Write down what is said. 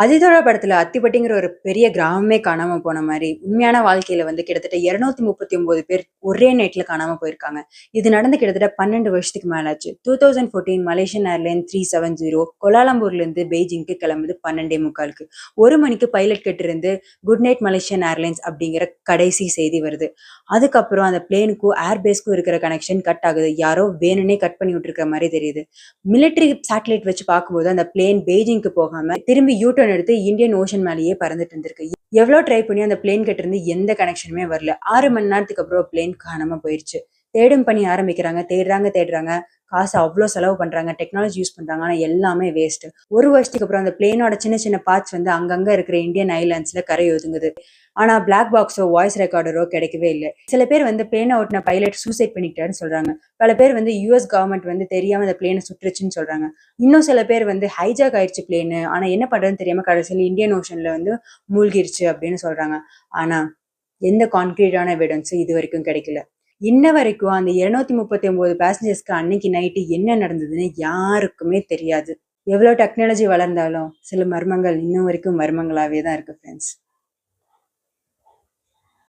அதிதோழ படத்துல அத்திப்பட்டிங்கிற ஒரு பெரிய கிராமமே காணாம போன மாரி, உண்மையான வாழ்க்கையில வந்து கிட்டத்தட்ட 239 பேர் ஒரே நைட்ல காணாம போயிருக்காங்க. இது நடந்து கிட்டத்தட்ட 12 வருஷத்துக்கு மேல ஆச்சு. 2014 மலேசியன் ஏர்லைன் 370 கோலாலம்பூர்லேருந்து பெய்ஜிங்க்கு கிளம்புது 12:45க்கு. 1 மணிக்கு பைலட் கிட்ட இருந்து குட் நைட் மலேசியன் ஏர்லைன்ஸ் அப்படிங்கிற கடைசி செய்தி வருது. அதுக்கப்புறம் அந்த பிளேனுக்கும் ஏர்பேஸ்க்கும் இருக்கிற கனெக்ஷன் கட் ஆகுது. யாரோ வேணும்னே கட் பண்ணி விட்டுருக்கிற மாரி தெரியுது. மிலிட்டரி சேட்டலைட் வச்சு பார்க்கும்போது அந்த பிளேன் பெய்ஜிங்க்கு போகாம திரும்பி யூ டர்ன் எடுத்து இந்தியன் ஓஷன் மேலேயே பறந்துட்டு இருந்திருக்கு. எவ்வளோ ட்ரை பண்ணி அந்த பிளேன் கிட்ட இருந்து எந்த கனெக்ஷனுமே வரல. 6 மணி நேரத்துக்கு அப்புறம் பிளேன் காணாம போயிருச்சு. தேடும் பணி ஆரம்பிக்கிறாங்க. தேடுறாங்க. காசு அவ்வளோ செலவு பண்றாங்க. டெக்னாலஜி யூஸ் பண்றாங்க. ஆனா எல்லாமே வேஸ்ட். ஒரு வருஷத்துக்கு அப்புறம் அந்த பிளேனோட சின்ன சின்ன பார்ட்ஸ் வந்து அங்கங்க இருக்கிற இந்தியன் ஐலாண்ட்ஸ்ல கரை ஒதுங்குது. ஆனா பிளாக் பாக்ஸோ வாய்ஸ் ரெக்கார்டரோ கிடைக்கவே இல்லை. சில பேர் வந்து பிளேனை ஓட்டின பைலட் சூசைட் பண்ணிக்கிட்டாருன்னு சொல்றாங்க. பல பேர் வந்து யுஎஸ் கவர்மெண்ட் வந்து தெரியாம அந்த பிளேனை சுற்றுச்சுன்னு சொல்றாங்க. இன்னும் சில பேர் வந்து ஹைஜாக் ஆயிடுச்சு பிளேனு, ஆனா என்ன பண்றதுன்னு தெரியாம கடைசியில் இந்தியன் ஓஷன்ல வந்து மூழ்கிருச்சு அப்படின்னு சொல்றாங்க. ஆனா எந்த கான்கிரீட்டான எவிடன்ஸும் இது வரைக்கும் கிடைக்கல. இன்ன வரைக்கும் அந்த 239 பேசஞ்சர்ஸ்க்கு அன்னைக்கு நைட்டு என்ன நடந்ததுன்னு யாருக்குமே தெரியாது. எவ்வளோ டெக்னாலஜி வளர்ந்தாலும் சில மர்மங்கள் இன்னும் வரைக்கும் மர்மங்களாவே தான் இருக்கு ஃப்ரெண்ட்ஸ்.